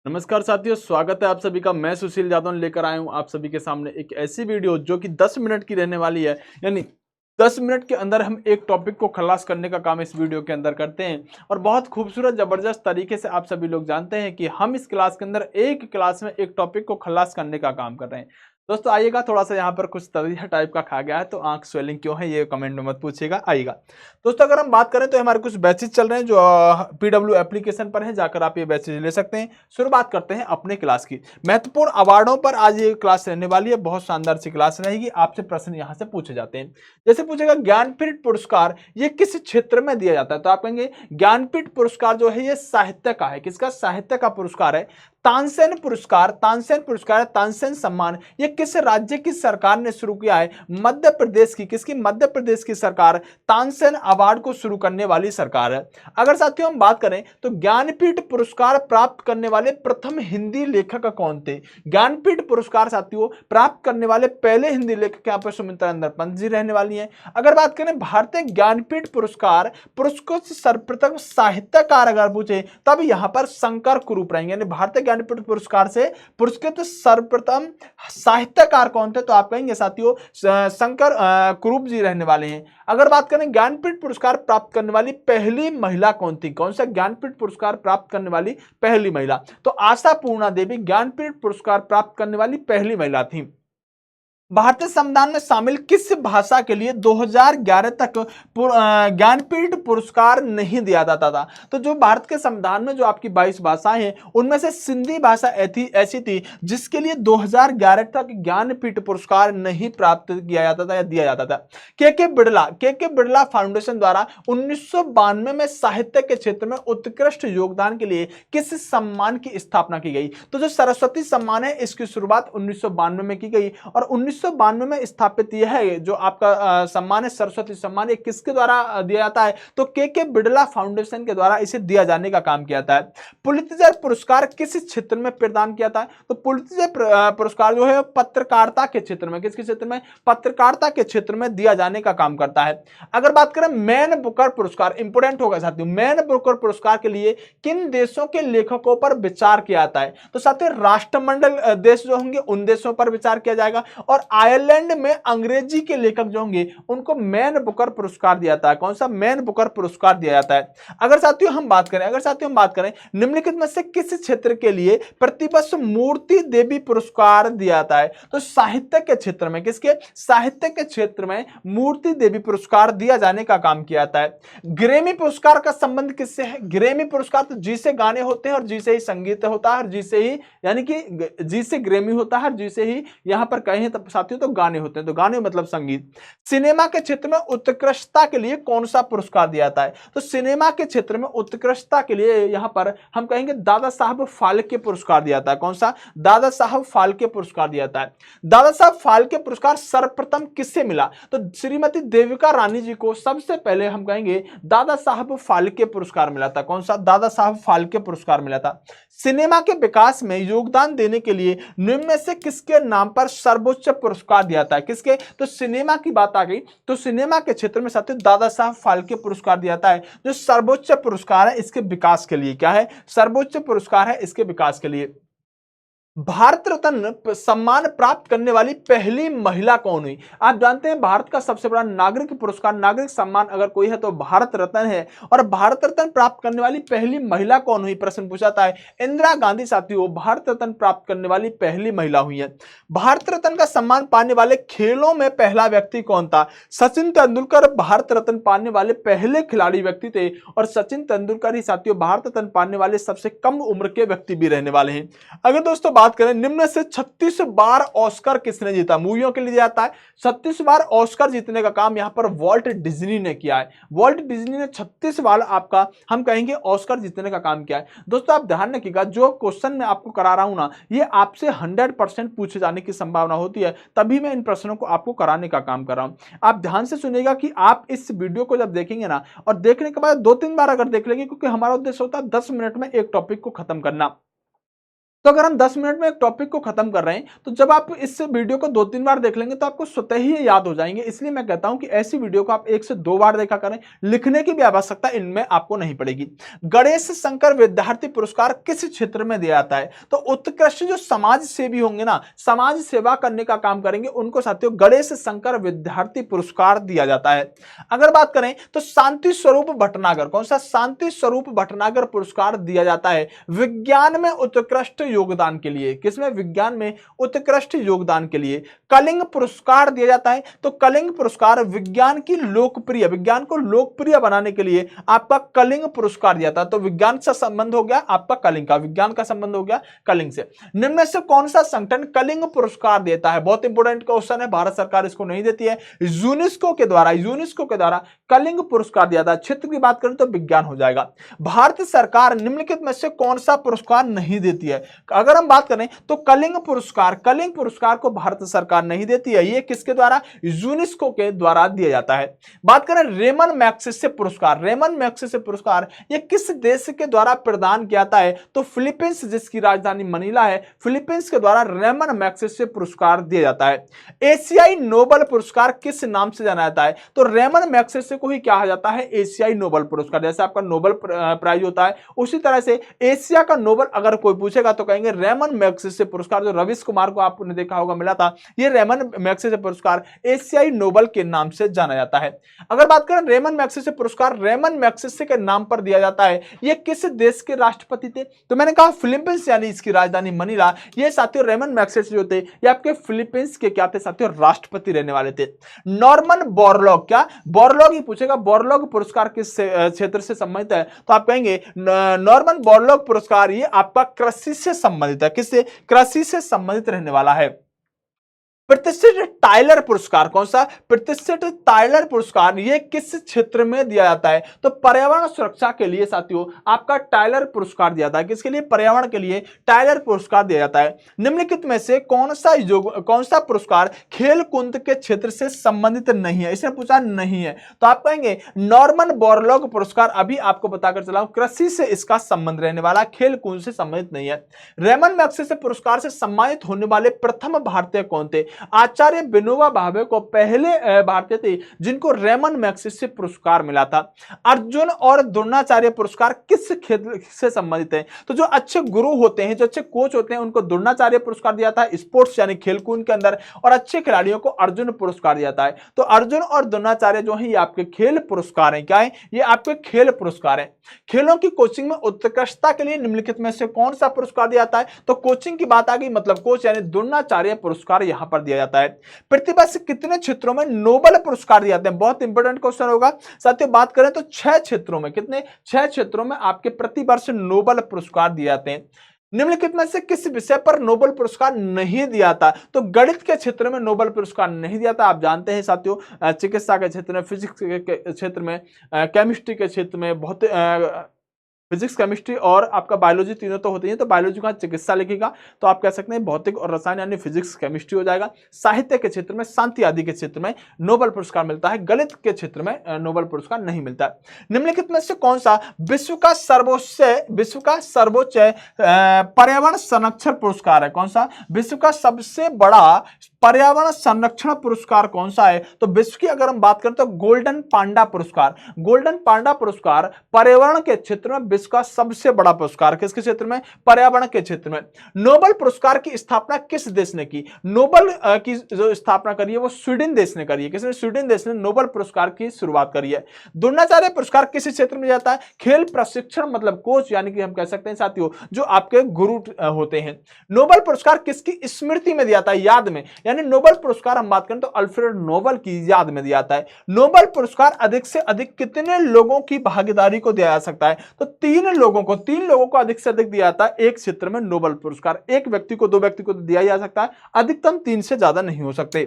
नमस्कार साथियों, स्वागत है आप सभी का। मैं सुशील यादव लेकर आया हूं आप सभी के सामने एक ऐसी वीडियो जो कि 10 मिनट की रहने वाली है। यानी 10 मिनट के अंदर हम एक टॉपिक को खलास करने का काम इस वीडियो के अंदर करते हैं और बहुत खूबसूरत जबरदस्त तरीके से आप सभी लोग जानते हैं कि हम इस क्लास के अंदर एक क्लास में एक टॉपिक को खलास करने का काम कर रहे हैं। दोस्तों आइएगा, थोड़ा सा यहाँ पर कुछ तरीका टाइप का खा गया है तो आंख स्वेलिंग क्यों है ये कमेंट में मत पूछिएगा। आइएगा दोस्तों, अगर हम बात करें तो हमारे कुछ बैचेज चल रहे हैं जो पीडब्ल्यू एप्लीकेशन पर है, जाकर आप ये बैचेज ले सकते हैं। शुरुआत करते हैं अपने क्लास की। महत्वपूर्ण अवार्डों पर आज ये क्लास रहने वाली है, बहुत शानदार सी क्लास रहेगी। आपसे प्रश्न यहाँ से पूछे जाते हैं। जैसे पूछेगा ज्ञानपीठ पुरस्कार ये किस क्षेत्र में दिया जाता है, तो आप कहेंगे ज्ञानपीठ पुरस्कार जो है ये साहित्य का है। किसका? साहित्य का पुरस्कार है। तानसेन पुरस्कार, तानसेन पुरस्कार, तानसेन सम्मान ये किस राज्य की सरकार ने शुरू किया है? मध्य प्रदेश की। किसकी? मध्य प्रदेश की सरकार तानसेन अवार्ड को शुरू करने वाली सरकार है। अगर साथियों हम बात करें तो ज्ञानपीठ पुरस्कार प्राप्त करने वाले प्रथम हिंदी लेखक कौन थे? ज्ञानपीठ पुरस्कार साथियों प्राप्त करने वाले पहले हिंदी लेखक यहाँ पर सुमित्रा नंदन पंत जी रहने वाली हैं। अगर बात करें भारतीय ज्ञानपीठ पुरस्कार पुरस्कृत सर्वप्रथम साहित्यकार अगर पूछे तब यहाँ पर शंकर कुरूप रहेंगे। यानी भारतीय ज्ञानपीठ पुरस्कार से पुरस्कृत सर्वप्रथम साहित्यकार कौन थे? तो आप कहेंगे साथियों शंकर कुरूप जी रहने वाले हैं। अगर बात करें ज्ञानपीठ पुरस्कार प्राप्त करने वाली पहली महिला कौन थी? कौन सा ज्ञानपीठ पुरस्कार प्राप्त करने वाली पहली महिला? तो आशा पूर्णा देवी ज्ञानपीठ पुरस्कार प्राप्त करने वाली पहली महिला थी। भारतीय संविधान में शामिल किस भाषा के लिए 2011 तक ज्ञानपीठ पुरस्कार नहीं दिया जाता था? तो जो भारत के संविधान में जो आपकी 22 भाषाएं हैं उनमें से सिंधी भाषा ऐसी थी जिसके लिए 2011 तक ज्ञानपीठ पुरस्कार नहीं प्राप्त किया जाता था या दिया जाता था। के बिड़ला फाउंडेशन द्वारा 1992 में साहित्य के क्षेत्र में उत्कृष्ट योगदान के लिए किस सम्मान की स्थापना की गई? तो जो सरस्वती सम्मान है इसकी शुरुआत 1992 में की गई और 1992 में स्थापित यह है जो आपका सम्मान है सरस्वती सम्मान, ये किसके द्वारा दिया जाता है? तो के बिड़ला फाउंडेशन के द्वारा इसे दिया जाने का काम किया जाता है। पुलित्जर पुरस्कार किस क्षेत्र में प्रदान किया था? तो पुलित्जर पुरस्कार जो है पत्रकारिता के क्षेत्र में, किसके क्षेत्र में? पत्रकारिता के क्षेत्र में दिया जाने का काम करता है। अगर बात करें मैन बुकर पुरस्कार, इंपोर्टेंट होगा साथियों, मैन बुकर पुरस्कार के लिए किन देशों के लेखकों पर विचार किया जाता है? तो साथियों राष्ट्रमंडल देश जो होंगे उन देशों पर विचार किया जाएगा और आयरलैंड में अंग्रेजी के लेखक जो होंगे उनको मैन बुकर पुरस्कार दिया जाता है। कौन सा? मैन बुकर पुरस्कार दिया जाता है। अगर साथियों हम बात करें निम्नलिखित में से किस क्षेत्र के लिए प्रतिवर्ष मूर्ति देवी पुरस्कार दिया जाता है? तो साहित्य के क्षेत्र में, किसके? साहित्य के क्षेत्र में मूर्ति देवी पुरस्कार दिया जाने का काम किया जाता है। ग्रैमी पुरस्कार का संबंध किससे है? ग्रैमी पुरस्कार तो जी से गाने होते हैं और जी से ही संगीत होता है और जी से ही, यानी कि जी से ग्रैमी होता है और जी से ही यहां पर कहें तो साथियों तो गाने होते हैं, तो गाने मतलब संगीत। सिनेमा के क्षेत्र में उत्कृष्टता के लिए कौन सा पुरस्कार दिया जाता है? तो सिनेमा के क्षेत्र में उत्कृष्टता के लिए यहां पर हम कहेंगे दादा साहब फाल्के पुरस्कार दिया जाता है। कौन सा? दादा साहब फाल्के पुरस्कार दिया जाता है। दादा साहब फाल्के पुरस्कार सर्वप्रथम किससे मिला? तो श्रीमती देविका रानी जी को सबसे पहले हम कहेंगे दादा साहब फाल्के पुरस्कार मिला था। कौन सा? दादा साहब फाल्के पुरस्कार मिला था। सिनेमा के विकास में योगदान देने के लिए निम्न में से किसके नाम पर सर्वोच्च पुरस्कार दिया जाता है? किसके? तो सिनेमा की बात आ गई तो सिनेमा के क्षेत्र में साथियों दादा साहब फाल्के पुरस्कार दिया जाता है जो सर्वोच्च पुरस्कार है इसके विकास के लिए। क्या है? सर्वोच्च पुरस्कार है इसके विकास के लिए। भारत रत्न सम्मान प्राप्त करने वाली पहली महिला कौन हुई? आप जानते हैं भारत का सबसे बड़ा नागरिक पुरस्कार, नागरिक सम्मान अगर कोई है तो भारत रत्न है। और भारत रत्न प्राप्त करने वाली पहली महिला कौन हुई? प्रश्न पूछा था। इंदिरा गांधी साथियों भारत रत्न प्राप्त करने वाली पहली महिला हुई है। भारत रत्न का सम्मान पाने वाले खेलों में पहला व्यक्ति कौन था? सचिन तेंदुलकर भारत रत्न पाने वाले पहले खिलाड़ी व्यक्ति थे और सचिन तेंदुलकर ही साथियों भारत रत्न पाने वाले सबसे कम उम्र के व्यक्ति भी रहने वाले हैं। अगर दोस्तों बात करें निम्न से 36 बार ऑस्कर किसने जीता? मूवियों के लिए जाता है। 36 बार ऑस्कर जीतने का काम यहां पर वॉल्ट डिज्नी ने किया है। वॉल्ट डिज्नी ने 36 बार आपका हम कहेंगे ऑस्कर जीतने का काम किया है। दोस्तों आप ध्यान रखिएगा, जो क्वेश्चन मैं आपको करा रहा हूं ना ये आपसे 100% पूछे जाने की संभावना होती है, तभी मैं इन प्रश्नों को आपको कराने का काम कर रहा हूं। आप ध्यान से सुनिएगा कि आप इस वीडियो को जब देखेंगे ना और देखने के बाद 2-3 बार अगर देख लेंगे, क्योंकि हमारा उद्देश्य होता है 10 मिनट में एक टॉपिक को खत्म करना। तो अगर हम 10 मिनट में एक टॉपिक को खत्म कर रहे हैं तो जब आप इस वीडियो को 2-3 बार देख लेंगे तो आपको स्वतः ही ये याद हो जाएंगे। इसलिए मैं कहता हूं कि ऐसी वीडियो को आप 1 से 2 बार देखा करें, लिखने की भी आवश्यकता इनमें आपको नहीं पड़ेगी। गणेश शंकर विद्यार्थी पुरस्कार किस क्षेत्र में दिया जाता है? तो उत्कृष्ट जो समाज सेवी होंगे ना, समाज सेवा करने का काम करेंगे, उनको साथियों गणेश शंकर विद्यार्थी पुरस्कार दिया जाता है। अगर बात करें तो शांति स्वरूप भटनागर, कौन सा? शांति स्वरूप भटनागर पुरस्कार दिया जाता है विज्ञान में उत्कृष्ट योगदान के लिए। किसमें? विज्ञान में उत्कृष्ट योगदान के लिए। कलिंग पुरस्कार दिया जाता है, तो कलिंग पुरस्कार विज्ञान की लोकप्रिय, विज्ञान को लोकप्रिय बनाने के लिए आपका कलिंग पुरस्कार दिया था। तो विज्ञान से संबंध हो गया आपका कलिंग का, विज्ञान का संबंध हो गया कलिंग से। निम्न में से कौन सा संगठन कलिंग पुरस्कार देता है? बहुत इंपॉर्टेंट क्वेश्चन है, भारत सरकार इसको नहीं देती है। यूनेस्को के द्वारा कलिंग पुरस्कार दिया था। क्षेत्र की बात करें तो विज्ञान हो जाएगा। भारत सरकार निम्नलिखित में से कौन सा पुरस्कार नहीं देती है? अगर हम बात करें तो कलिंग पुरस्कार को भारत सरकार नहीं देती है। ये किसके द्वारा? यूनेस्को के द्वारा दिया जाता है। बात करें रेमन मैग्सेसे पुरस्कार ये किस देश के द्वारा प्रदान किया जाता है? तो फिलीपींस, जिसकी राजधानी मनीला है, फिलीपींस के द्वारा रेमन मैग्सेसे पुरस्कार दिया जाता है। एशियाई नोबेल पुरस्कार किस नाम से जाना जाता है? तो रेमन मैग्सेसे को ही कहा जाता है एशियाई नोबेल पुरस्कार। जैसे आपका नोबेल प्राइज होता है, उसी तरह से एशिया का नोबेल अगर कोई पूछेगा तो कहेंगे रेमन मैग्सेसे पुरस्कार। जो रविश कुमार को आपने देखा होगा मिला था, ये रेमन मैग्सेसे पुरस्कार एशियाई नोबेल के नाम से जाना जाता है। अगर बात करें रेमन मैग्सेसे पुरस्कार रेमन मैग्सेसे के नाम पर दिया जाता है, ये किस देश के राष्ट्रपति थे? तो मैंने कहा फिलीपींस, यानी इसकी राजधानी मनीला। ये साथियों रेमन मैग्सेसे जो थे ये आपके फिलीपींस के क्या थे साथियों? राष्ट्रपति रहने वाले थे। नॉर्मन बोरलॉग, क्या बोरलॉग ही पूछेगा, बोरलॉग पुरस्कार किस क्षेत्र से संबंधित है? तो आप कहेंगे नॉर्मन बोरलॉग पुरस्कार ये आपका कृषि से संबंधित है। किससे? कृषि से संबंधित रहने वाला है। प्रतिष्ठित टाइलर पुरस्कार, कौन सा? प्रतिष्ठित टाइलर पुरस्कार ये किस क्षेत्र में दिया जाता है? तो पर्यावरण सुरक्षा के लिए साथियों आपका टाइलर पुरस्कार दिया जाता है। किसके लिए? पर्यावरण के लिए टाइलर पुरस्कार दिया जाता है। निम्नलिखित में से कौन सा पुरस्कार खेल कूद के क्षेत्र से संबंधित नहीं है? इसने पूछा नहीं है, तो आप कहेंगे नॉर्मन बोरलॉग पुरस्कार। अभी आपको बताकर चला हूं कृषि से इसका संबंध रहने वाला, खेल कूद से संबंधित नहीं है। रेमन मैग्सेसे पुरस्कार से सम्मानित होने वाले प्रथम भारतीय कौन थे? आचार्य विनोबा भावे को पहले भारतीय थे जिनको रेमन मैग्सेसे पुरस्कार मिला था। अर्जुन और द्रोणाचार्य पुरस्कार किस क्षेत्र से संबंधित है? तो जो अच्छे गुरु होते हैं, जो अच्छे कोच होते हैं, उनको द्रोणाचार्य पुरस्कार दिया था स्पोर्ट्स यानी खेलकूद के अंदर, और अच्छे खिलाड़ियों को अर्जुन पुरस्कार दिया जाता है। तो अर्जुन और द्रोणाचार्य जो है ये आपके खेल पुरस्कार हैं। क्या है? ये आपके खेल पुरस्कार हैं। खेलों की कोचिंग में उत्कृष्टता के लिए निम्नलिखित में से कौन सा पुरस्कार दिया जाता है? तो कोचिंग की बात आ गई, मतलब कोच यानी द्रोणाचार्य पुरस्कार यहां पर दिया जाता है। प्रतिभा से कितने क्षेत्रों में नोबेल पुरस्कार दिए जाते हैं? बहुत इंपॉर्टेंट क्वेश्चन होगा साथियों। बात करें तो 6 क्षेत्रों में, कितने? 6 क्षेत्रों में आपके प्रतिवर्ष नोबेल पुरस्कार दिए जाते हैं। निम्नलिखित में से किस विषय पर नोबेल पुरस्कार नहीं दिया था? तो गणित के क्षेत्र में नोबेल पुरस्कार नहीं दिया था। आप जानते हैं साथियों चिकित्सा के क्षेत्र में, फिजिक्स के क्षेत्र में, केमिस्ट्री के क्षेत्र में, बहुत फिजिक्स, केमिस्ट्री और आपका बायोलॉजी तीनों तो होती है। तो बायोलॉजी का चिकित्सा लिखेगा तो आप कह सकते हैं भौतिक और रसायन यानी फिजिक्स केमिस्ट्री हो जाएगा। साहित्य के क्षेत्र में, शांति आदि के क्षेत्र में नोबेल पुरस्कार मिलता है। गणित के क्षेत्र में नोबेल पुरस्कार नहीं मिलता है। निम्नलिखित में से कौन सा विश्व का सर्वोच्च पर्यावरण संरक्षण पुरस्कार है? कौन सा? विश्व का सबसे बड़ा पर्यावरण संरक्षण पुरस्कार कौन सा है? तो विश्व की अगर हम बात करें तो गोल्डन पांडा पुरस्कार। गोल्डन पांडा पुरस्कार पर्यावरण के क्षेत्र में विश्व का सबसे बड़ा पुरस्कार। किसके क्षेत्र में? पर्यावरण के क्षेत्र में। नोबेल पुरस्कार की स्थापना किस देश ने की? नोबेल की जो स्थापना करी है वो स्वीडन देश ने करी है। किसने? स्वीडन देश ने नोबेल पुरस्कार की शुरुआत करी है। द्रोणाचार्य पुरस्कार किस क्षेत्र में जाता है? खेल प्रशिक्षण, मतलब कोच, यानी कि हम कह सकते हैं साथियों जो आपके गुरु होते हैं। नोबेल पुरस्कार किसकी स्मृति में दिया जाता है? याद में, यानी नोबेल पुरस्कार हम बात करें तो अल्फ्रेड नोबेल की याद में दिया जाता है। नोबेल पुरस्कार अधिक से अधिक कितने लोगों की भागीदारी को दिया जा सकता है? तो 3 लोगों को अधिक से अधिक दिया जाता है एक क्षेत्र में नोबेल पुरस्कार। एक व्यक्ति को, 2 व्यक्ति को दिया जा सकता है, अधिकतम 3 से ज्यादा नहीं हो सकते।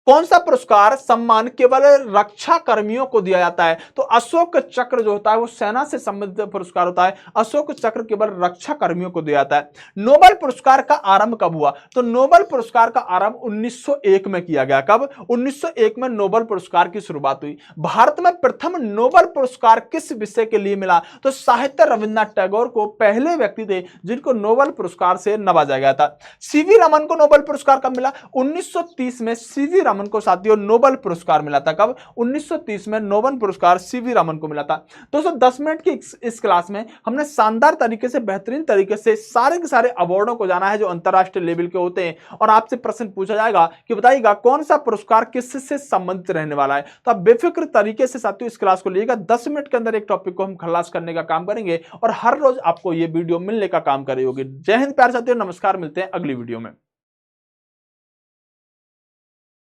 कौन सा पुरस्कार सम्मान केवल रक्षा कर्मियों को दिया जाता है? तो अशोक चक्र जो होता है वो सेना से संबंधित पुरस्कार होता है। अशोक चक्र केवल रक्षा कर्मियों को दिया जाता है। नोबेल पुरस्कार का आरंभ कब हुआ? तो नोबेल पुरस्कार का आरंभ 1901 में किया गया। कब? 1901 में नोबेल पुरस्कार की शुरुआत हुई। भारत में प्रथम नोबेल पुरस्कार किस विषय के लिए मिला? तो साहित्य रविन्द्रनाथ टैगोर को पहले व्यक्ति थे जिनको नोबेल पुरस्कार से नवाजा गया था। सीवी रमन को नोबेल पुरस्कार कब मिला? 1930 में सीवी रमन को साथियों नोबेल पुरस्कार मिला था। कब? 1930 में नोबेल पुरस्कार सीवी रमन को मिला था। दोस्तों 10 मिनट की इस क्लास में हमने शानदार तरीके से, बेहतरीन तरीके से सारे के सारे अवार्डों को जाना है जो अंतरराष्ट्रीय लेवल के होते हैं, और आपसे प्रश्न पूछा जाएगा कि बताइएगा कौन सा पुरस्कार किससे संबंधित रहने वाला है। तो आप बेफिक्र तरीके से साथियों इस क्लास को लीजिएगा। 10 मिनट के अंदर एक टॉपिक को हम खलास करने का काम करेंगे और हर रोज आपको ये वीडियो मिलने का काम करेगी। जय हिंद प्यारे साथियों, नमस्कार, मिलते हैं अगली वीडियो में।